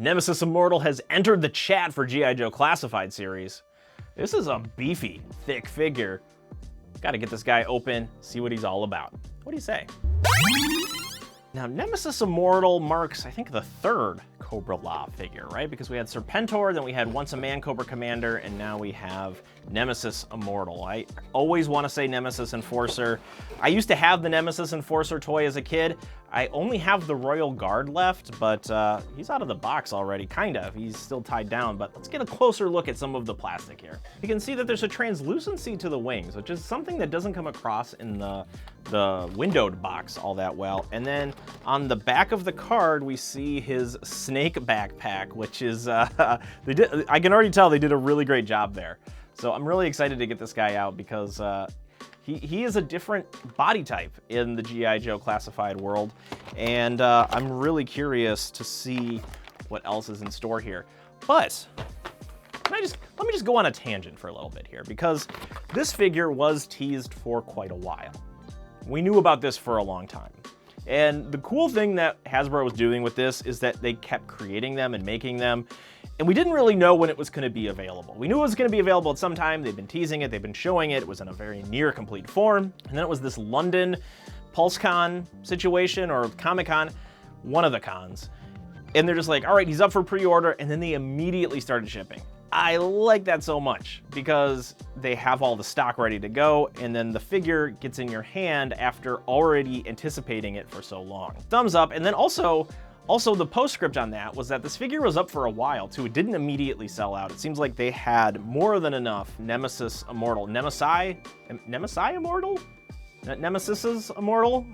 Nemesis Immortal has entered the chat for G.I. Joe Classified series. This is a beefy, thick figure. Gotta get this guy open, see what he's all about. What do you say? Now, Nemesis Immortal marks, I think, the third Cobra Law figure, right? Because we had Serpentor, then we had Once a Man Cobra Commander, and now we have Nemesis Immortal. I always want to say Nemesis Enforcer. I used to have the Nemesis Enforcer toy as a kid. I only have the Royal Guard left, but he's out of the box already, kind of. He's still tied down, but let's get a closer look at some of the plastic here. You can see that there's a translucency to the wings, which is something that doesn't come across in the windowed box all that well. And then on the back of the card, we see his snake backpack, which is, I can already tell they did a really great job there. So I'm really excited to get this guy out because he is a different body type in the G.I. Joe Classified world, and I'm really curious to see what else is in store here. But let me just go on a tangent for a little bit here, because this figure was teased for quite a while. We knew about this for a long time. And the cool thing that Hasbro was doing with this is that they kept creating them and making them, and we didn't really know when it was going to be available. We knew it was going to be available at some time. They've been teasing it, they've been showing it. It was in a very near complete form. And then it was this London PulseCon situation, or Comic-Con, one of the cons. And they're just like, all right, he's up for pre-order, and then they immediately started shipping. I like that so much because they have all the stock ready to go, and then the figure gets in your hand after already anticipating it for so long. Thumbs up. And then also the postscript on that was that this figure was up for a while too. It didn't immediately sell out. It seems like they had more than enough Nemesis Immortal, Nemesis Immortal? Nemesises Immortal?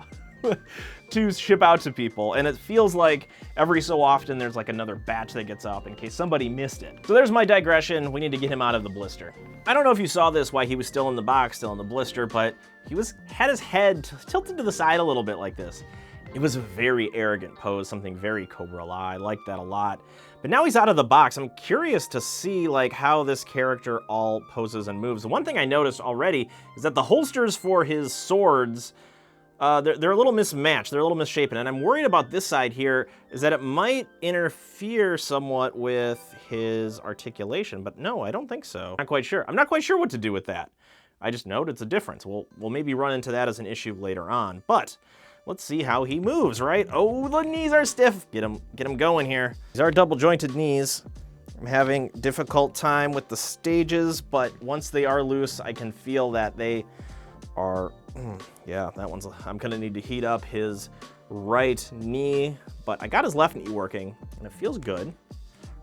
to ship out to people, and it feels like every so often there's like another batch that gets up in case somebody missed it. So there's my digression. We need to get him out of the blister. I don't know if you saw this while he was still in the box, still in the blister, but he had his head tilted to the side a little bit like this. It was a very arrogant pose, something very Cobra Law. I like that a lot. But now he's out of the box. I'm curious to see like how this character all poses and moves. The one thing I noticed already is that the holsters for his swords, they're a little mismatched, they're a little misshapen, and I'm worried about this side here, is that it might interfere somewhat with his articulation, but no, I don't think so. I'm not quite sure. I'm not quite sure what to do with that. I just note it's a difference. We'll maybe run into that as an issue later on, but let's see how he moves, right? Oh, the knees are stiff. Get him going here. These are double jointed knees. I'm having difficult time with the stages, but once they are loose, I can feel that they are, yeah, that one's, I'm gonna need to heat up his right knee, but I got his left knee working, and it feels good.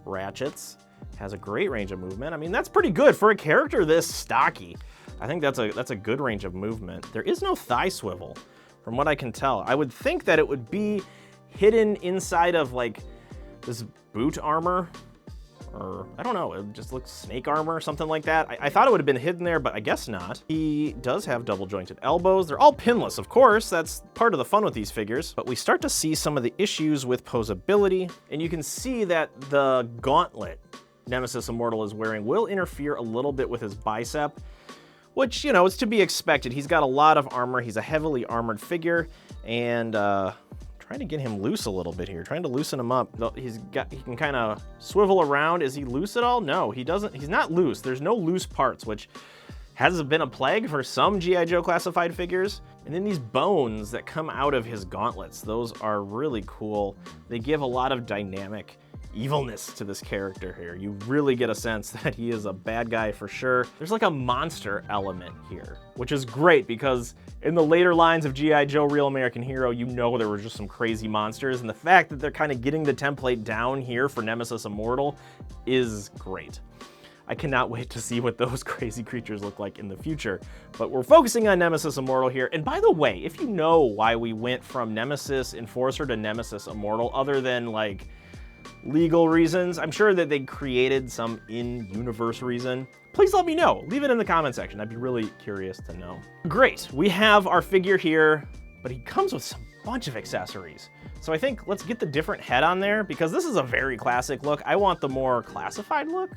Ratchets, has a great range of movement. I mean, that's pretty good for a character this stocky. I think that's a good range of movement. There is no thigh swivel, from what I can tell. I would think that it would be hidden inside of like this boot armor, or I don't know, it just looks snake armor or something like that. I thought it would have been hidden there, but I guess not. He does have double jointed elbows. They're all pinless, of course. That's part of the fun with these figures. But we start to see some of the issues with posability, and you can see that the gauntlet Nemesis Immortal is wearing will interfere a little bit with his bicep, which, you know, is to be expected. He's got a lot of armor. He's a heavily armored figure, and trying to get him loose a little bit here, trying to loosen him up. He can kind of swivel around. Is he loose at all? No, he doesn't. He's not loose. There's no loose parts, which has been a plague for some G.I. Joe Classified figures. And then these bones that come out of his gauntlets, those are really cool. They give a lot of dynamic evilness to this character here. You really get a sense that he is a bad guy for sure. There's like a monster element here, which is great because in the later lines of G.I. Joe Real American Hero, you know there were just some crazy monsters, and the fact that they're kind of getting the template down here for Nemesis Immortal is great. I cannot wait to see what those crazy creatures look like in the future. But we're focusing on Nemesis Immortal here. And by the way, if you know why we went from Nemesis Enforcer to Nemesis Immortal, other than like legal reasons, I'm sure that they created some in-universe reason, please let me know. Leave it in the comment section. I'd be really curious to know. Great, we have our figure here, but he comes with some bunch of accessories. So I think let's get the different head on there, because this is a very classic look. I want the more classified look,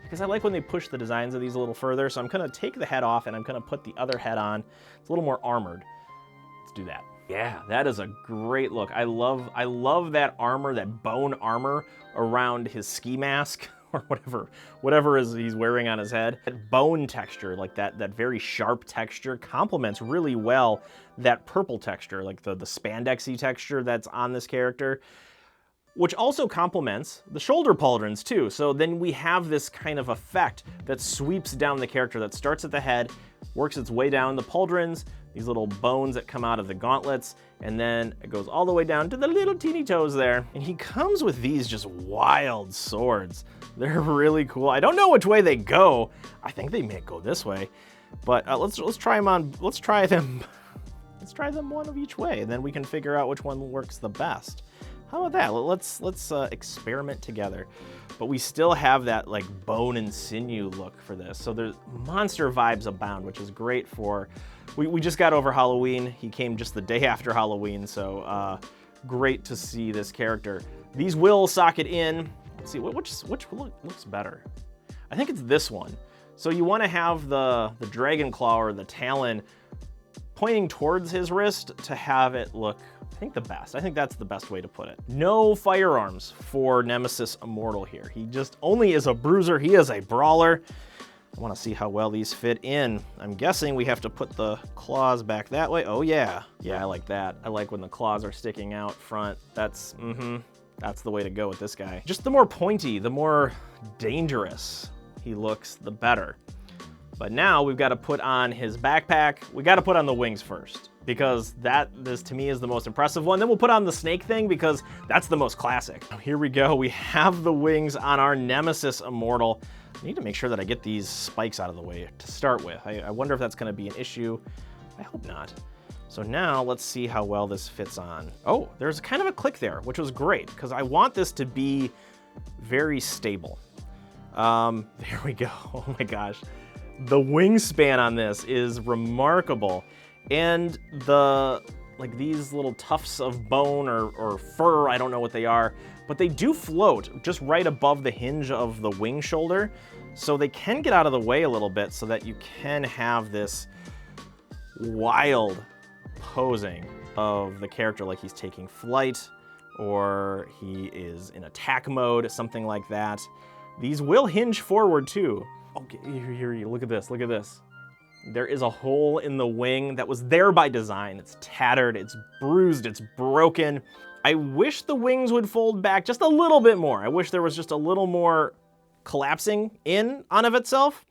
because I like when they push the designs of these a little further. So I'm gonna take the head off and I'm gonna put the other head on. It's a little more armored. Let's do that. Yeah, that is a great look. I love that armor, that bone armor around his ski mask or whatever he's wearing on his head. That bone texture, like that very sharp texture, complements really well that purple texture, like the spandexy texture that's on this character, which also complements the shoulder pauldrons too. So then we have this kind of effect that sweeps down the character, that starts at the head, works its way down the pauldrons, these little bones that come out of the gauntlets, and then it goes all the way down to the little teeny toes there. And he comes with these just wild swords. They're really cool. I don't know which way they go. I think they may go this way, but let's try them on. Let's try them one of each way, and then we can figure out which one works the best. How about that? Let's experiment together. But we still have that like bone and sinew look for this. So there's monster vibes abound, which is great for, we just got over Halloween. He came just the day after Halloween, so great to see this character. These will socket in. Let's see, which looks better? I think it's this one. So you want to have the dragon claw or the talon pointing towards his wrist to have it look, I think, the best. I think that's the best way to put it. No firearms for Nemesis Immortal here. He just only is a bruiser. He is a brawler. I want to see how well these fit in. I'm guessing we have to put the claws back that way. Oh yeah. Yeah, I like that. I like when the claws are sticking out front. That's the way to go with this guy. Just the more pointy, the more dangerous he looks, the better. But now we've got to put on his backpack. We got to put on the wings first, because this to me is the most impressive one. Then we'll put on the snake thing because that's the most classic. Here we go. We have the wings on our Nemesis Immortal. I need to make sure that I get these spikes out of the way to start with. I wonder if that's going to be an issue. I hope not. So now let's see how well this fits on. Oh, there's kind of a click there, which was great because I want this to be very stable. There we go. Oh my gosh. The wingspan on this is remarkable. And like these little tufts of bone or fur, I don't know what they are, but they do float just right above the hinge of the wing shoulder. So they can get out of the way a little bit so that you can have this wild posing of the character, like he's taking flight or he is in attack mode, something like that. These will hinge forward too. Okay, here, look at this, look at this. There is a hole in the wing that was there by design. It's tattered, it's bruised, it's broken. I wish the wings would fold back just a little bit more. I wish there was just a little more collapsing in on of itself.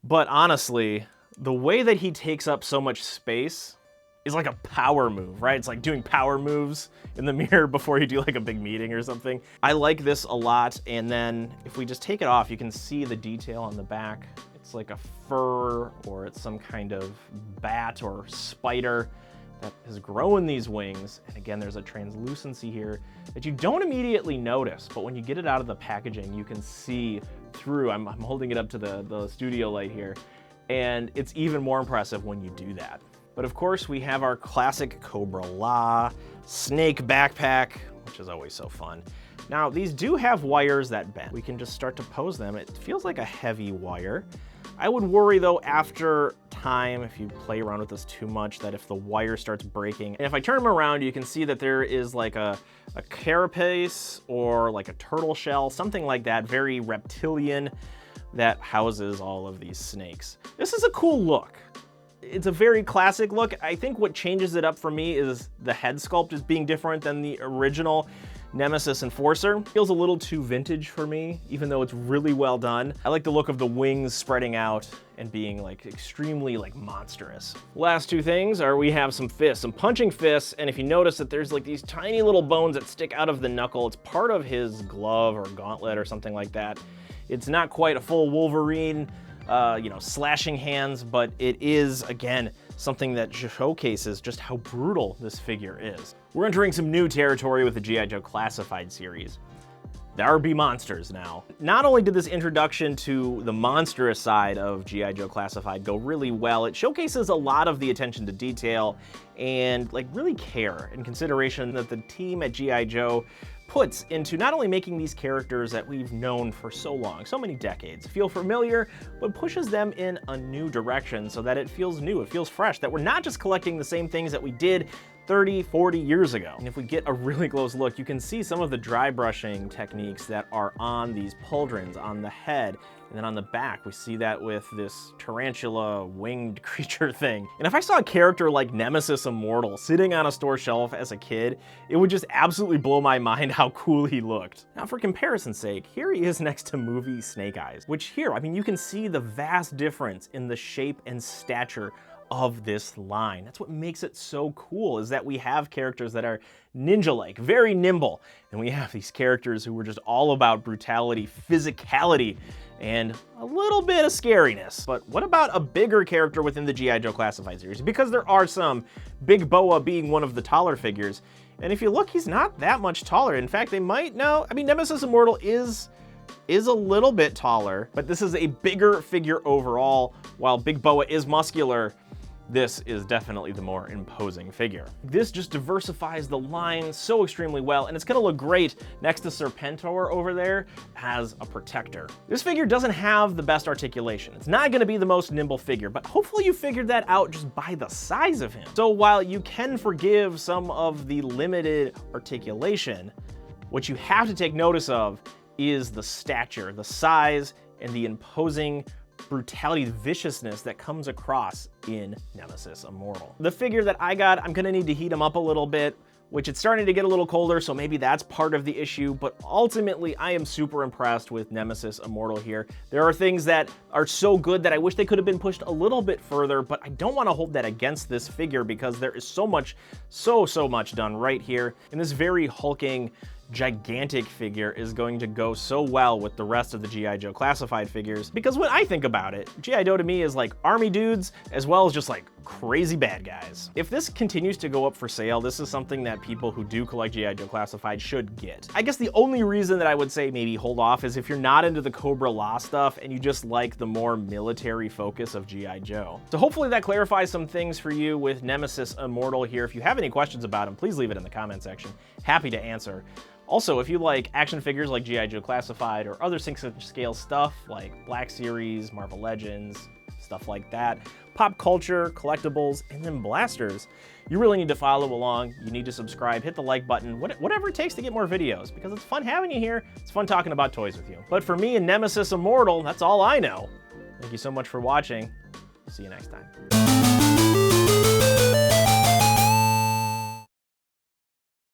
But honestly, the way that he takes up so much space is like a power move, right? It's like doing power moves in the mirror before you do like a big meeting or something. I like this a lot. And then if we just take it off, you can see the detail on the back. It's like a fur or it's some kind of bat or spider that has grown these wings. And again, there's a translucency here that you don't immediately notice, but when you get it out of the packaging, you can see through. I'm holding it up to the studio light here, and it's even more impressive when you do that. But of course, we have our classic Cobra La snake backpack, which is always so fun. Now, these do have wires that bend. We can just start to pose them. It feels like a heavy wire. I would worry though after time, if you play around with this too much, that if the wire starts breaking, and if I turn them around, you can see that there is like a carapace or like a turtle shell, something like that, very reptilian, that houses all of these snakes. This is a cool look. It's a very classic look. I think what changes it up for me is the head sculpt is being different than the original Nemesis Enforcer. Feels a little too vintage for me, even though it's really well done. I like the look of the wings spreading out and being like extremely like monstrous. Last two things are we have some fists, some punching fists, and if you notice that there's like these tiny little bones that stick out of the knuckle, it's part of his glove or gauntlet or something like that. It's not quite a full Wolverine, slashing hands, but it is, again, something that showcases just how brutal this figure is. We're entering some new territory with the G.I. Joe Classified series. There be monsters now. Not only did this introduction to the monstrous side of G.I. Joe Classified go really well, it showcases a lot of the attention to detail and like really care and consideration that the team at G.I. Joe puts into not only making these characters that we've known for so long, so many decades, feel familiar, but pushes them in a new direction so that it feels new, it feels fresh, that we're not just collecting the same things that we did 30, 40 years ago. And if we get a really close look, you can see some of the dry brushing techniques that are on these pauldrons, on the head, and then on the back, we see that with this tarantula winged creature thing. And if I saw a character like Nemesis Immortal sitting on a store shelf as a kid, it would just absolutely blow my mind how cool he looked. Now for comparison's sake, here he is next to movie Snake Eyes, which here, I mean, you can see the vast difference in the shape and stature of this line. That's what makes it so cool, is that we have characters that are ninja-like, very nimble, and we have these characters who were just all about brutality, physicality, and a little bit of scariness. But what about a bigger character within the G.I. Joe Classified series? Because there are some, Big Boa being one of the taller figures, and if you look, he's not that much taller. In fact, they might know, I mean, Nemesis Immortal is a little bit taller, but this is a bigger figure overall. While Big Boa is muscular, this is definitely the more imposing figure. This just diversifies the line so extremely well, and it's gonna look great next to Serpentor over there as a protector. This figure doesn't have the best articulation. It's not gonna be the most nimble figure, but hopefully you figured that out just by the size of him. So while you can forgive some of the limited articulation, what you have to take notice of is the stature, the size, and the imposing brutality, viciousness that comes across in Nemesis Immortal. The figure that I got, I'm gonna need to heat him up a little bit, which it's starting to get a little colder, so maybe that's part of the issue, but ultimately I am super impressed with Nemesis Immortal here. There are things that are so good that I wish they could have been pushed a little bit further, but I don't want to hold that against this figure because there is so much, so much done right here. And this very hulking, gigantic figure is going to go so well with the rest of the G.I. Joe Classified figures, because when I think about it, G.I. Joe to me is like army dudes as well as just like crazy bad guys. If this continues to go up for sale, this is something that people who do collect G.I. Joe Classified should get. I guess the only reason that I would say maybe hold off is if you're not into the Cobra Law stuff and you just like the more military focus of G.I. Joe. So hopefully that clarifies some things for you with Nemesis Immortal here. If you have any questions about him, please leave it in the comment section. Happy to answer. Also, if you like action figures like G.I. Joe Classified or other 6-inch scale stuff like Black Series, Marvel Legends, stuff like that, pop culture, collectibles, and then blasters, you really need to follow along. You need to subscribe, hit the like button, whatever it takes to get more videos, because it's fun having you here. It's fun talking about toys with you. But for me and Nemesis Immortal, that's all I know. Thank you so much for watching. See you next time.